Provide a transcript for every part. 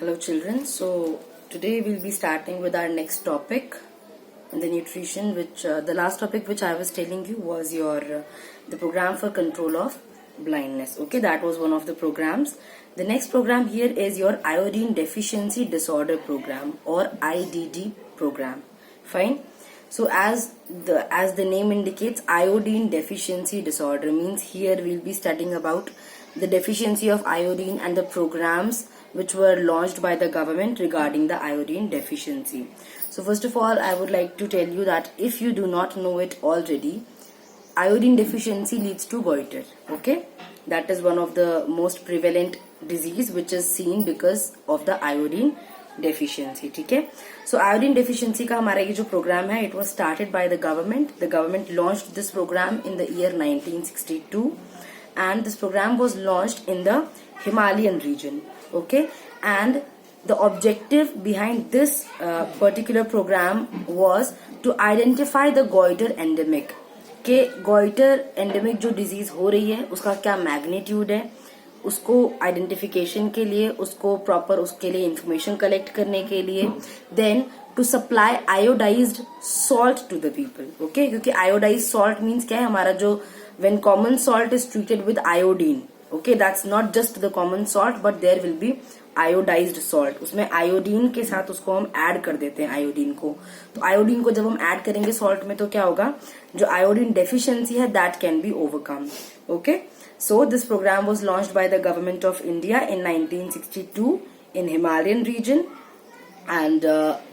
Hello children, so today we'll be starting with our next topic in the nutrition, which the last topic which I was telling you was the program for control of blindness. Okay, that was one of the programs. The next program here is your iodine deficiency disorder program or IDD program. Fine. So as the name indicates, iodine deficiency disorder means here we'll be studying about the deficiency of iodine and the programs which were launched by the government regarding the iodine deficiency. So first of all, I would like to tell you that if you do not know it already, iodine deficiency leads to goiter. Okay, that is one of the most prevalent disease which is seen because of the iodine deficiency. ठीक है, so iodine deficiency का हमारा ये जो program है, it was started by the government. The government launched this program in the year 1962, and this program was launched in the Himalayan region. Okay, and the objective behind this particular program was to identify the goiter endemic. कि goiter endemic जो disease हो रही है उसका क्या magnitude है, उसको identification के लिए, उसको proper उसके लिए information collect करने के लिए, then to supply iodized salt to the people. Okay, क्योंकि iodized salt means क्या है, हमारा जो when common salt is treated with iodine, okay, that's not just the common salt but there will be iodized salt. उसमें iodine के साथ उसको हम add कर देते हैं iodine को. तो iodine को जब हम add करेंगे salt में तो क्या होगा, जो iodine deficiency है that can be overcome. Okay, so this program was launched by the government of India in 1962 in Himalayan region, and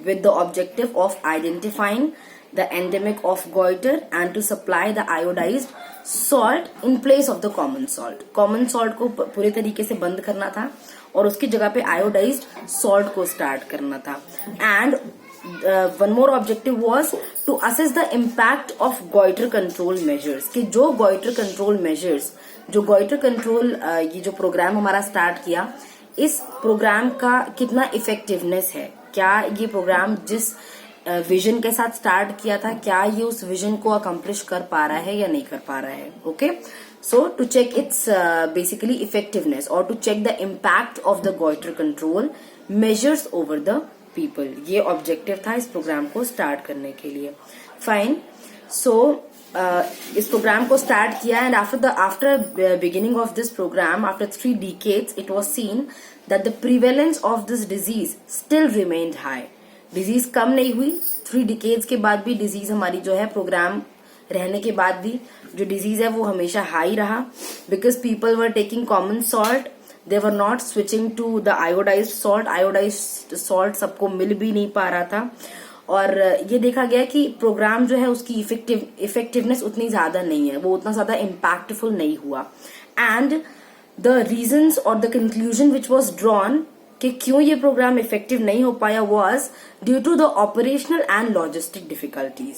with the objective of identifying the endemic of goiter and to supply the iodized salt in place of the common salt. Common salt को पूरे तरीके से बंद करना था और उसकी जगह पे iodized salt को start करना था. And one more objective was to assess the impact of goiter control measures. कि जो goiter control measures, जो goiter control ये जो program हमारा start किया, इस program का कितना effectiveness है, क्या ये program जिस विजन के साथ स्टार्ट किया था, क्या ये उस विजन को अकम्प्लिश कर पा रहा है या नहीं कर पा रहा है. Okay, so to check it's basically effectiveness और to check the impact of the goitre control measures over the people, ये ऑब्जेक्टिव था इस प्रोग्राम को स्टार्ट करने के लिए. फाइन, सो इस प्रोग्राम को स्टार्ट किया and after beginning of this program, after 3 decades, it was seen that the prevalence of this disease still remained high. Disease कम नहीं हुई. 3 decades के बाद भी डिजीज हमारी जो है प्रोग्राम रहने के बाद भी जो डिजीज है वो हमेशा हाई रहा, because people were taking common salt, they were not switching to the iodized salt. Iodized salt सबको मिल भी नहीं पा रहा था और ये देखा गया कि प्रोग्राम जो है उसकी इफेक्टिवनेस उतनी ज्यादा नहीं है, वो उतना ज्यादा इम्पैक्टफुल नहीं हुआ. एंड द रीजंस और the conclusion which was drawn कि क्यों ये प्रोग्राम इफेक्टिव नहीं हो पाया was due to the operational and logistic difficulties.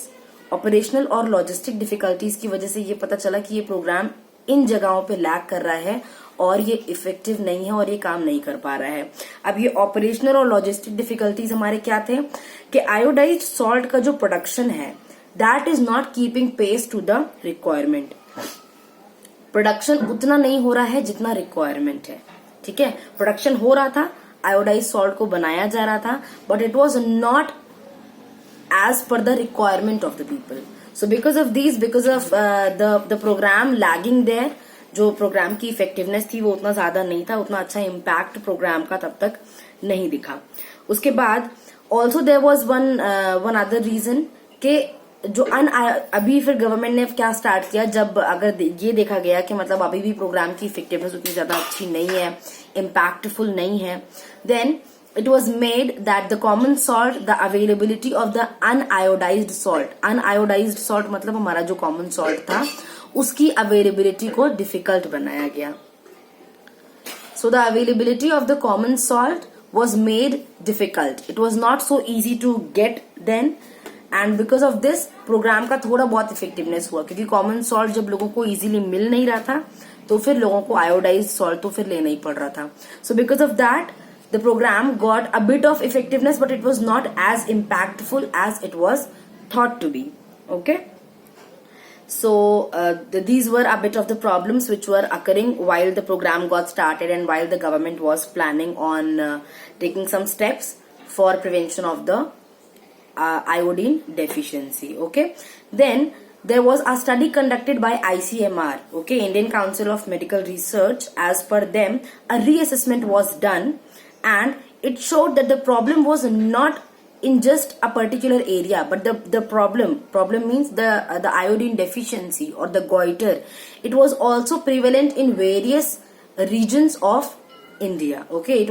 Operational और लॉजिस्टिक डिफिकल्टीज की वजह से ये पता चला कि ये प्रोग्राम इन जगहों पे लैग कर रहा है और ये इफेक्टिव नहीं है और ये काम नहीं कर पा रहा है. अब ये ऑपरेशनल और लॉजिस्टिक डिफिकल्टीज हमारे क्या थे कि आयोडाइज्ड सॉल्ट का जो प्रोडक्शन है that is not keeping pace to the requirement. Production उतना नहीं हो रहा है जितना रिक्वायरमेंट है. ठीक है, प्रोडक्शन हो रहा था, आयोडाइज सॉल्ट को बनाया जा रहा था, but it was not as per the requirement of the people. So because of this, because of the program lagging there, जो प्रोग्राम की इफेक्टिवनेस थी वो उतना ज्यादा नहीं था, उतना अच्छा इम्पैक्ट प्रोग्राम का तब तक नहीं दिखा. उसके बाद also there was one other reason के जो अभी फिर गवर्नमेंट ने क्या स्टार्ट किया, जब अगर ये देखा गया कि मतलब अभी भी प्रोग्राम की इफेक्टिवनेस उतनी ज्यादा अच्छी नहीं है, इम्पैक्टफुल नहीं है, then it was made that the common salt, the availability of the uniodized salt. Uniodized salt मतलब हमारा जो कॉमन सॉल्ट था उसकी अवेलेबिलिटी को डिफिकल्ट बनाया गया. So the availability of the common salt was made difficult. It was not so easy to get then, and because of this program का थोड़ा बहुत इफेक्टिवनेस हुआ, क्योंकि कॉमन सॉल्ट जब लोगों को इजीली मिल नहीं रहा था तो फिर लोगों को आयोडाइज्ड सॉल्ट तो फिर लेना ही पड़ रहा था. So because of that the program got a bit of effectiveness, but it was not as impactful as it was thought to be. Okay, So these were a bit of the problems which were occurring while the program got started and while the government was planning on taking some steps for prevention of the iodine deficiency. Okay, then there was a study conducted by ICMR, okay, Indian Council of Medical Research. As per them, a reassessment was done and it showed that the problem was not in just a particular area, but the problem means the iodine deficiency or the goiter, it was also prevalent in various regions of India. Okay, it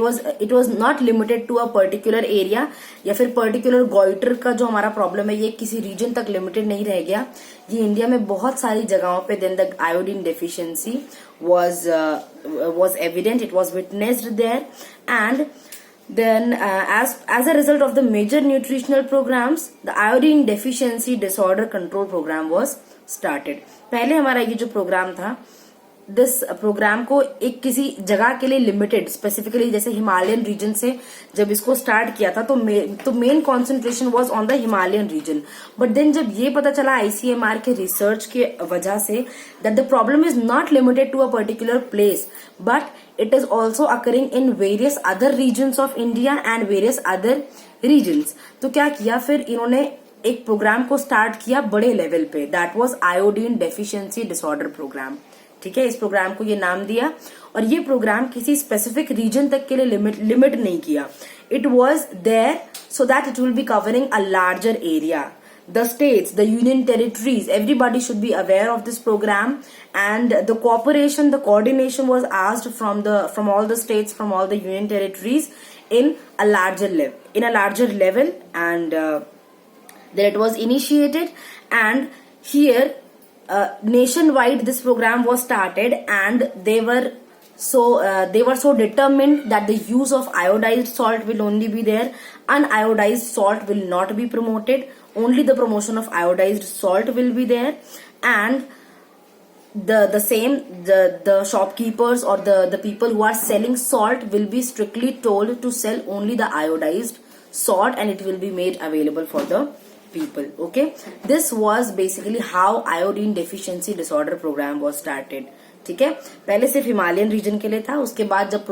was not limited to a particular area, या फिर particular goiter का जो हमारा problem है ये किसी region तक limited नहीं रह गया, ये इंडिया में बहुत सारी जगहों पे then the iodine deficiency was evident, it was witnessed there. And then as a result of the major nutritional programs, the iodine deficiency disorder control program was started. पहले हमारा ये जो प्रोग्राम था, दिस प्रोग्राम को एक किसी जगह के लिए लिमिटेड, स्पेसिफिकली जैसे हिमालयन रीजन से जब इसको स्टार्ट किया था तो main concentration was on the Himalayan region. But then जब ये पता चला आईसीएमआर के रिसर्च के वजह से that the problem is not limited to a particular place but it is also occurring in various other regions of India and various other regions, तो क्या किया फिर इन्होंने एक प्रोग्राम को स्टार्ट किया बड़े लेवल पे, that was iodine deficiency disorder program. ठीक है, इस प्रोग्राम को ये नाम दिया और ये प्रोग्राम किसी स्पेसिफिक रीजन तक के लिए लिमिट नहीं किया. It was there so that it will be covering a larger area. The states, the union territories, everybody should be aware of this program, and the cooperation, the coordination was asked from all the states, from all the union territories in a larger level, and then it was initiated, and here nationwide this program was started, and they were so determined that the use of iodized salt will only be there, uniodized salt will not be promoted, only the promotion of iodized salt will be there. And the shopkeepers or the people who are selling salt will be strictly told to sell only the iodized salt, and it will be made available for the people. Okay, this was basically how iodine deficiency disorder program was started. ठीक है, पहले सिर्फ Himalayan reason के लिए था, उसके बाद जब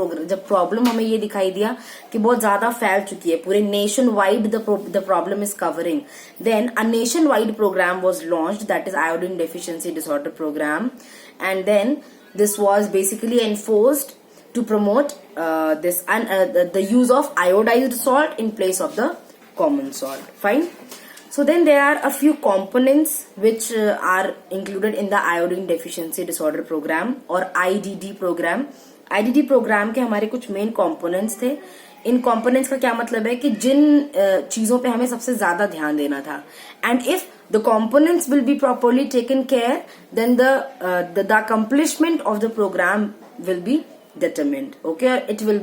प्रॉब्लम हमें ये दिखाई दिया कि बहुत ज्यादा फैल चुकी है, पूरे nationwide the problem is covering, then a nationwide program was launched, that is iodine deficiency disorder program, and then this was basically enforced to promote the use of iodized salt in place of the common salt. Fine. So then there are a few components which are included in the iodine deficiency disorder program or IDD program. IDD program के हमारे कुछ main components थे. इन components का क्या मतलब है कि जिन चीजों पे हमें सबसे ज्यादा ध्यान देना था, and if the components will be properly taken care, then the accomplishment of the program will be determined. Okay, it will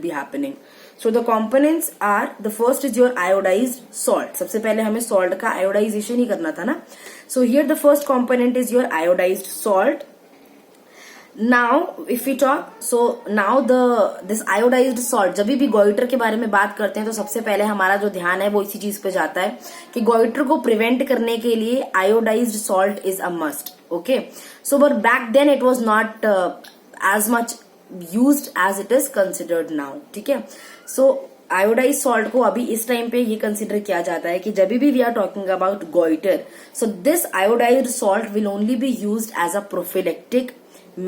be happening. So the components are, the first is your iodized salt. सबसे पहले हमें salt का iodization ही करना था ना. So here the first component is your iodized salt. Now if we talk, so now this iodized salt, जब भी goiter के बारे में बात करते हैं तो सबसे पहले हमारा जो ध्यान है वो इसी चीज पे जाता है कि goiter को prevent करने के लिए iodized salt is a must. Okay, so but back then it was not as much used as it is considered now. ठीक है, so iodized salt को अभी इस टाइम पे ये कंसिडर किया जाता है कि जब भी we are talking about goiter, so this iodized salt will only be used as a prophylactic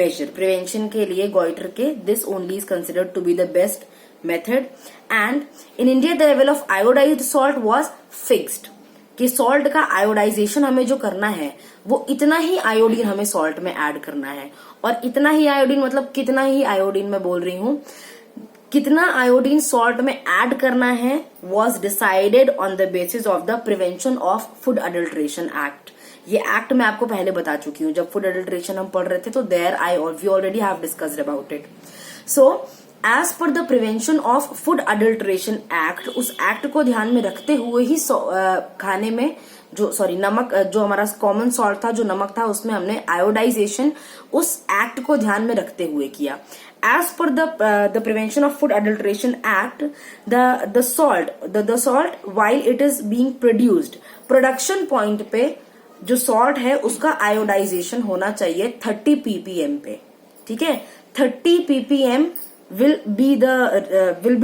measure. Prevention के लिए goiter के this only is considered to be the best method. And in India the level of iodized salt was fixed, कि salt का iodisation हमें जो करना है वो इतना ही आयोडीन हमें सॉल्ट में ऐड करना है. और इतना ही आयोडीन मतलब कितना ही आयोडीन मैं बोल रही हूँ, कितना आयोडीन सॉल्ट में ऐड करना है was decided on the basis of the prevention of food adulteration act. ये एक्ट मैं आपको पहले बता चुकी हूँ, जब फूड अडल्ट्रेशन हम पढ़ रहे थे तो there we already have discussed about it. So as per the prevention of food adulteration act, उस एक्ट को ध्यान में रखते हुए ही खाने में नमक, जो हमारा कॉमन सॉल्ट था, जो नमक था, उसमें हमने आयोडाइजेशन उस एक्ट को ध्यान में रखते हुए किया. As per the prevention of food adulteration act, the salt while it is being produced, production point पे जो सॉल्ट है उसका आयोडाइजेशन होना चाहिए 30 ppm पे, ठीक है। 30 ppm will be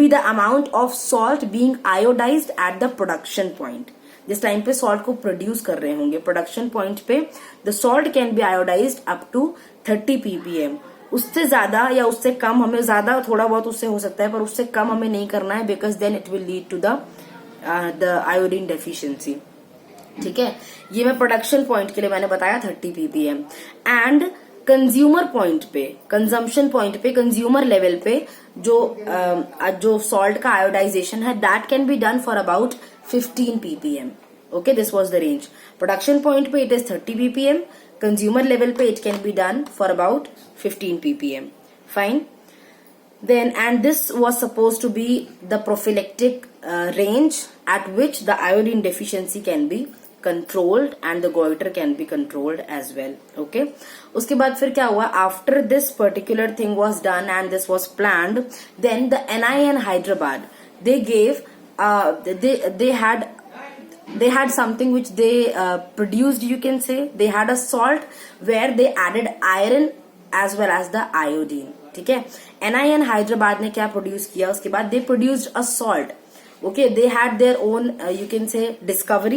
the amount of salt being iodized at the production point. जिस टाइम पे सॉल्ट को प्रोड्यूस कर रहे होंगे प्रोडक्शन पॉइंट पे, the salt can be iodized up to 30 ppm. उससे ज्यादा या उससे कम, हमें ज्यादा थोड़ा बहुत उससे हो सकता है पर उससे कम हमें नहीं करना है, because then it will lead to the iodine deficiency, ठीक है। ये मैं प्रोडक्शन पॉइंट के लिए मैंने बताया 30 ppm. एंड कंज्यूमर पॉइंट पे, कंजम्पशन पॉइंट पे, कंज्यूमर लेवल पे जो सॉल्ट का आयोडाइजेशन है that can be done for about 15 ppm. Okay, this was the range. Production point पे it is 30 ppm, consumer level पे it can be done for about 15 ppm. Fine. Then, and this was supposed to be the prophylactic range at which the iodine deficiency can be controlled and the goiter can be controlled as well. Okay. उसके बाद फिर क्या हुआ? After this particular thing was done and this was planned, then the NIN Hyderabad, they gave they had something which they produced, you can say. They had a salt where they added iron as well as the iodine. ठीक है. NIN Hyderabad ने क्या produce किया? उसके बाद दे produced a salt. Okay, they had their own, you can say, discovery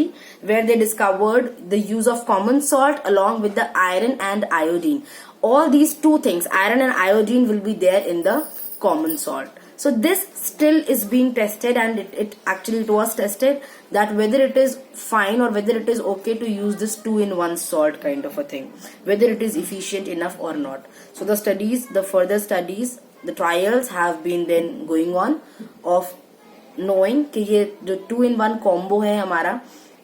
where they discovered the use of common salt along with the iron and iodine. All these two things, iron and iodine, will be there in the common salt. So this still is being tested, and it actually was tested that whether it is fine or whether it is okay to use this 2-in-1 salt kind of a thing, whether it is efficient enough or not. So the studies, the further studies, the trials have been then going on of knowing कि ये जो 2-in-1 combo है हमारा,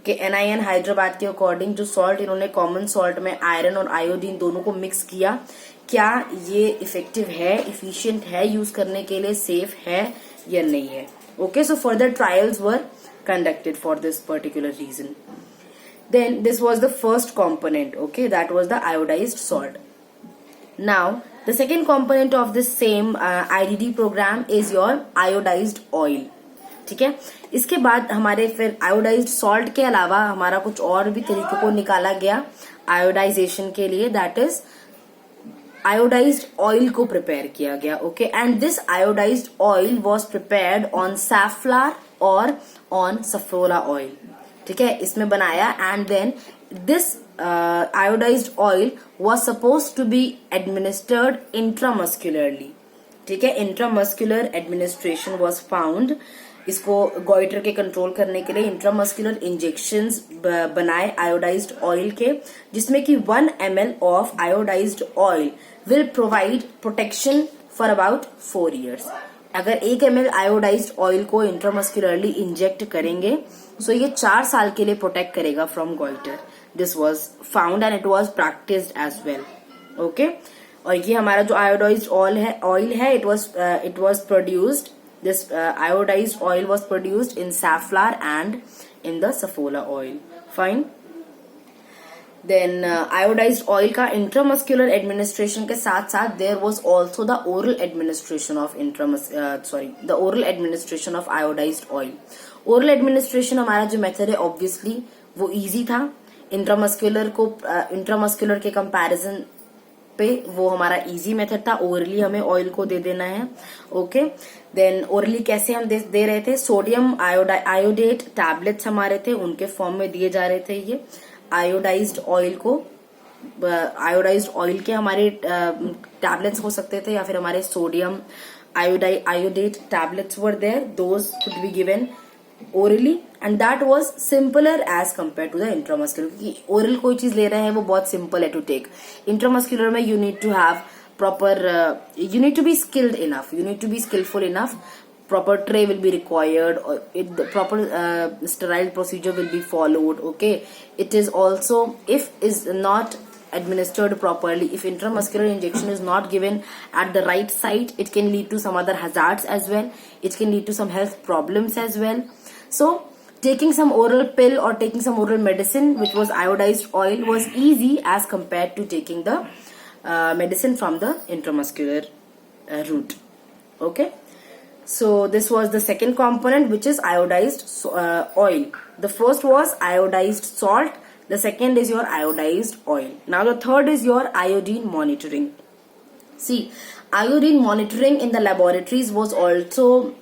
कि NIN Hyderabad के according जो salt इन्होंने common salt में आयरन और आयोडीन दोनों को मिक्स किया, क्या ये इफेक्टिव है, इफिशिएंट है, यूज करने के लिए सेफ है या नहीं है. Okay, so further trials were conducted for this particular reason. Then this was the first component, okay, that was the iodized salt. Now the second component of this same IDD program is your iodized oil. ठीक है. इसके बाद हमारे फिर iodised salt के अलावा हमारा कुछ और भी तरीकों को निकाला गया आयोडाइजेशन के लिए, दैट इज आयोडाइज्ड ऑयल को प्रिपेयर किया गया. Okay, and this iodized oil was prepared on safflower और ऑन सफोला ऑयल. ठीक है, इसमें बनाया. And then this iodized oil was supposed to be administered intramuscularly. ठीक है, इंट्रामस्कुलर एडमिनिस्ट्रेशन वाज फाउंड. इसको गॉइटर के कंट्रोल करने के लिए इंट्रामस्कुलर इंजेक्शंस बनाए आयोडाइज्ड ऑयल के, जिसमें कि 1 ml of iodized oil will provide protection for about 4 years. अगर 1 ml आयोडाइज्ड ऑयल को इंट्रामस्कुलरली इंजेक्ट करेंगे सो ये 4 साल के लिए प्रोटेक्ट करेगा from goitre. This was found and it was practised as well. Okay, और ये हमारा जो आयोडाइज्ड ऑयल है it was produced. This iodized oil was produced in safflower and in the safola oil. Fine. Then iodized oil का intramuscular administration के साथ साथ there was also the oral administration of the oral administration of iodized oil. Oral administration हमारा जो method है obviously वो easy था. intramuscular के comparison पे वो हमारा इजी मेथड था. ओरली हमें ऑयल को दे देना है. ओके, देन ओरली कैसे हम दे रहे थे? सोडियम आयोडेट टैबलेट्स हमारे थे, उनके फॉर्म में दिए जा रहे थे. ये आयोडाइज्ड ऑयल को, आयोडाइज्ड ऑयल के हमारे टैबलेट्स हो सकते थे या फिर हमारे sodium iodate tablets were there. Those could be given orally and that was simpler as compared to the intramuscular. क्योंकि oral कोई चीज ले रहे हैं वो बहुत simple है to take. Intramuscular में you need to have proper, you need to be skilled enough, you need to be skillful enough. Proper tray will be required, or the proper sterile procedure will be followed. Okay, it is also, if is not administered properly, if intramuscular injection is not given at the right site, it can lead to some other hazards as well. It can lead to some health problems as well. So taking some oral pill or taking some oral medicine which was iodized oil was easy as compared to taking the medicine from the intramuscular route. Okay, so this was the second component, which is iodized oil. The first was iodized salt, The second is your iodized oil. Now the third is your iodine monitoring. See, iodine monitoring in the laboratories was also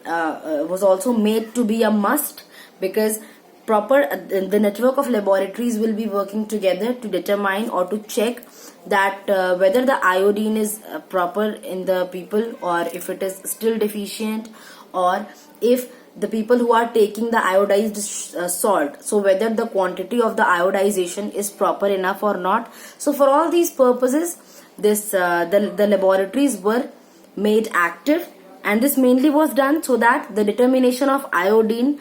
made to be a must, because the network of laboratories will be working together to determine or to check that whether the iodine is proper in the people, or if it is still deficient, or if the people who are taking the iodized salt, so whether the quantity of the iodization is proper enough or not. So for all these purposes, the laboratories were made active, and this mainly was done so that the determination of iodine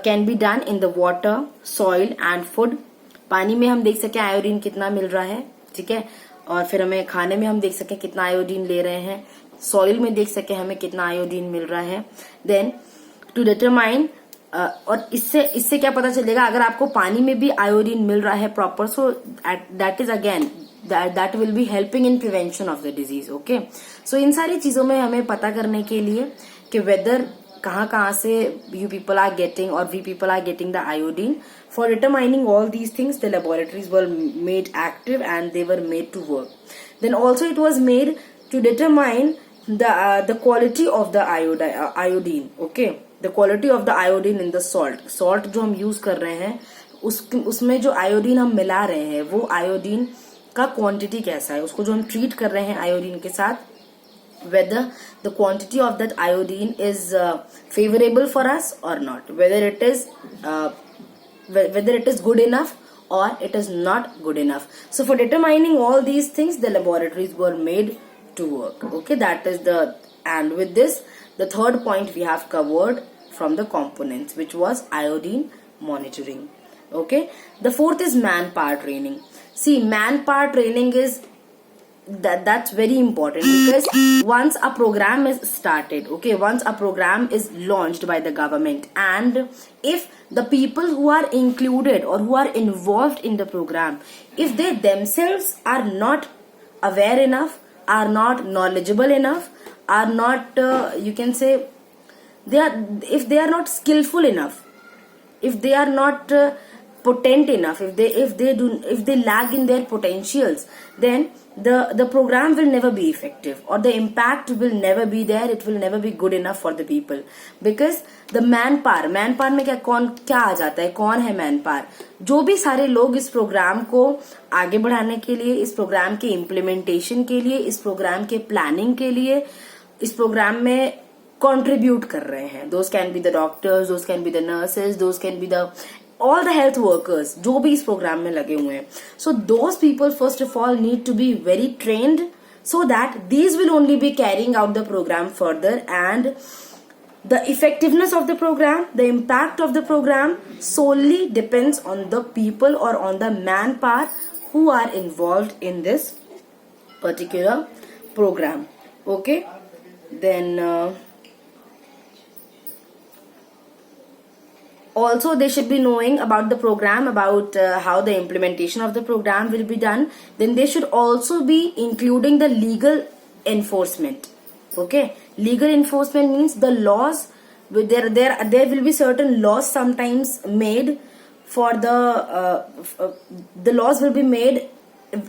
can be done in the water, soil and food. पानी में हम देख सके iodine कितना मिल रहा है, ठीक है, और फिर हमें खाने में हम देख सके कितना आयोडीन ले रहे हैं, सॉइल में देख सके हमें कितना आयोडीन मिल रहा है. देन टू डिटरमाइन, और इससे क्या पता चलेगा अगर आपको पानी में भी आयोडीन मिल रहा है proper, so that is again that will be helping in prevention of the disease. Okay, so इन सारी चीजों में हमें पता करने के लिए कि whether कहाँ से you people are getting or we people are getting the iodine. For determining all these things, the laboratories were made active and they were made to work. Then also it was made to determine the quality of the iodine. Okay, the quality of the iodine in the salt जो हम use कर रहे हैं, उसमें जो iodine हम मिला रहे हैं वो iodine का क्वांटिटी कैसा है, उसको जो हम ट्रीट कर रहे हैं आयोडीन के साथ, whether the quantity of that iodine is favorable for us or not, whether it is good enough or it is not good enough. So for determining all these things, the laboratories were made to work. Okay, that is and with this, the third point we have covered from the components, which was iodine monitoring. Okay, the fourth is manpower training. See, manpower training is that's very important, because once a program is started, okay, once a program is launched by the government, and if the people who are included or who are involved in the program, if they themselves are not aware enough, are not knowledgeable enough, are not you can say if they are not skillful enough, if they are not potent enough, if they lag in their potentials, then the program will never be effective, or the impact will never be there, it will never be good enough for the people. Because the manpower में क्या आ जाता है, कौन है manpower? जो भी सारे लोग इस प्रोग्राम को आगे बढ़ाने के लिए, इस प्रोग्राम के इम्प्लीमेंटेशन के लिए, इस प्रोग्राम के प्लानिंग के लिए, इस प्रोग्राम में contribute कर रहे हैं. Those can be the doctors, those can be the nurses, those can be the all the health workers जो भी इस प्रोग्राम में लगे हुए हैं. So those people first of all need to be very trained, so that these will only be carrying out the program further, and the effectiveness of the program, the impact of the program solely depends on the people or on the manpower who are involved in this particular program. Okay, then also they should be knowing about the program, about how the implementation of the program will be done. Then they should also be including the legal enforcement. Okay, legal enforcement means the laws. There will be certain laws sometimes made for the laws will be made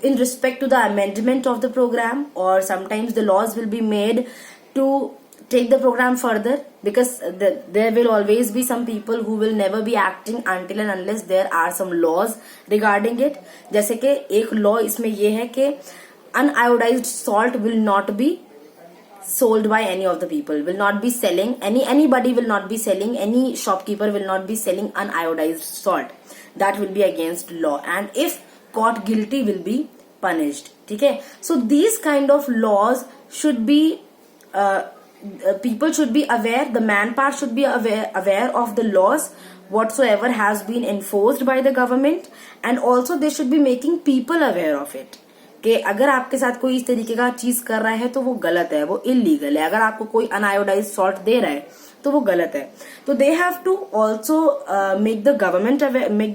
in respect to the amendment of the program, or sometimes the laws will be made to take the program further, because there will always be some people who will never be acting until and unless there are some laws regarding it. जैसे कि एक law इसमें ये है कि uniodized salt will not be sold by any of the people, will not be selling, anybody will not be selling, any shopkeeper will not be selling uniodized salt. That will be against law, and if caught guilty will be punished. ठीक है, so these kind of laws should be people should be aware, the manpower should be aware of the laws whatsoever has been enforced by the government, and also they should be making people aware of it कि अगर आपके साथ कोई इस तरीके का चीज कर रहा है तो वो गलत है, वो इलीगल है. अगर आपको कोई अनआयोडाइज्ड सॉल्ट दे रहा है तो वो गलत है. तो they have to also make the government aware, make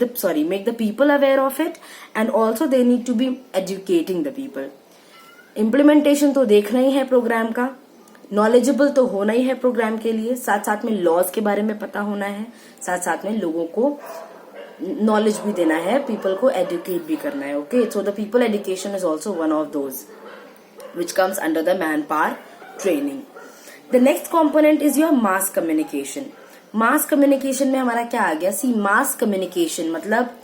the people aware of it, and also they need to be educating the people. Implementation तो देखना ही है प्रोग्राम का, नॉलेजेबल तो होना ही है प्रोग्राम के लिए, साथ साथ में लॉज के बारे में पता होना है, साथ साथ में लोगों को नॉलेज भी देना है, पीपल को एजुकेट भी करना है. Okay, so the people education is also one of those which comes under the man power training. The next component is your mass communication. Mass communication में हमारा क्या आ गया? सी, मास कम्युनिकेशन मतलब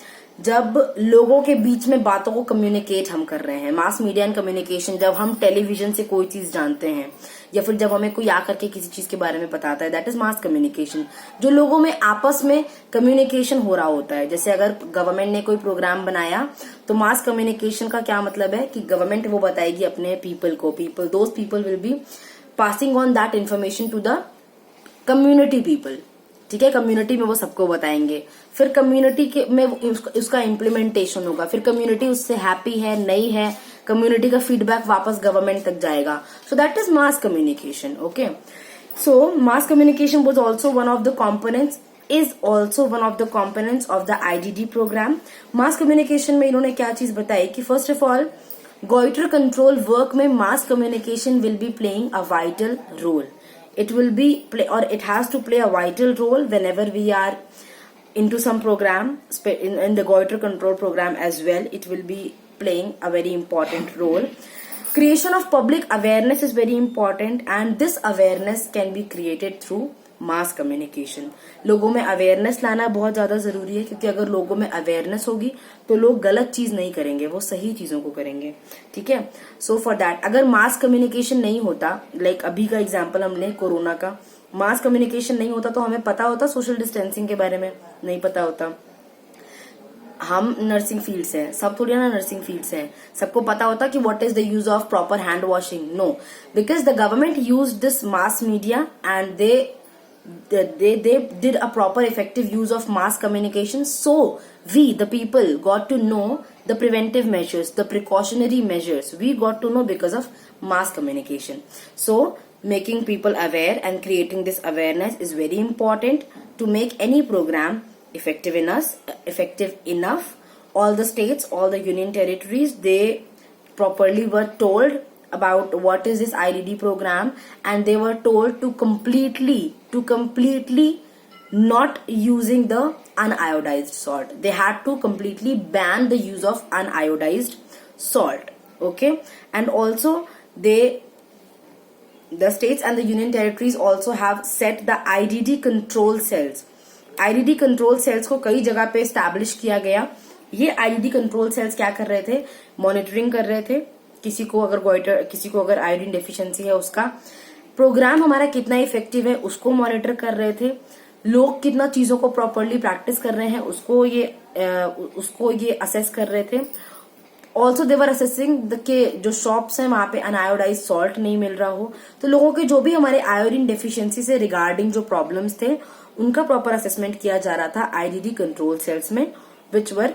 जब लोगों के बीच में बातों को कम्युनिकेट हम कर रहे हैं. मास मीडिया एंड कम्युनिकेशन, जब हम टेलीविजन से कोई चीज जानते हैं या फिर जब हमें कोई आकर के किसी चीज के बारे में बताता है, दैट इज मास कम्युनिकेशन. जो लोगों में आपस में कम्युनिकेशन हो रहा होता है. जैसे अगर गवर्नमेंट ने कोई प्रोग्राम बनाया तो मास कम्युनिकेशन का क्या मतलब है कि गवर्नमेंट वो बताएगी अपने पीपल को, those people will be passing on that information to the community people. ठीक है, कम्युनिटी में वो सबको बताएंगे. फिर कम्युनिटी के में उसका इम्प्लीमेंटेशन होगा. फिर कम्युनिटी उससे हैप्पी है, नहीं है, कम्युनिटी का फीडबैक वापस गवर्नमेंट तक जाएगा. So that is mass communication. Okay, so mass communication was also one of the components, is also one of the components of the IDD programme. Mass communication में इन्होंने क्या चीज बताई कि first of all goitre control work में mass communication will be playing a vital role. It will be play, or it has to play a vital role whenever we are into some program in the goiter control program as well. It will be playing a very important role. Creation of public awareness is very important, and this awareness can be created through mass communication. लोगों में awareness लाना बहुत ज्यादा जरूरी है, क्योंकि अगर लोगों में अवेयरनेस होगी तो लोग गलत चीज नहीं करेंगे, वो सही चीजों को करेंगे. ठीक है, सो फॉर दैट अगर मास कम्युनिकेशन नहीं होता, लाइक अभी का एग्जांपल हम लें कोरोना का, मास कम्युनिकेशन नहीं होता तो हमें पता होता सोशल डिस्टेंसिंग के बारे में? नहीं पता होता. हम नर्सिंग फील्ड से हैं, सब थोड़ी ना नर्सिंग फील्ड से हैं. सबको पता होता कि what is the use of proper hand washing? No, because the government use this mass media and they did a proper effective use of mass communication, so we the people got to know the preventive measures, the precautionary measures we got to know because of mass communication. So making people aware and creating this awareness is very important to make any program effective enough. All the states, all the union territories, they properly were told about what is this IDD program, and they were told to completely not using the uniodized salt. They had to completely ban the use of uniodized salt. Okay, and also the states and the union territories also have set the IDD control cells. IDD control cells को कई जगह पे establish किया गया. ये IDD control cells क्या कर रहे थे? मॉनिटरिंग कर रहे थे. किसी को अगर आयोडीन डेफिशिएंसी है, उसका प्रोग्राम हमारा कितना इफेक्टिव है उसको मॉनिटर कर रहे थे. लोग कितना चीजों को प्रॉपरली प्रैक्टिस कर रहे हैं उसको ये असेस कर रहे थे. ऑल्सो देवर असेसिंग के जो शॉप्स हैं वहां पे अनआयोडाइज सॉल्ट नहीं मिल रहा हो, तो लोगों के जो भी हमारे आयोडीन डेफिशिएंसी से रिगार्डिंग जो प्रॉब्लम्स थे उनका प्रॉपर असेसमेंट किया जा रहा था IDD कंट्रोल सेल्स में, विच वर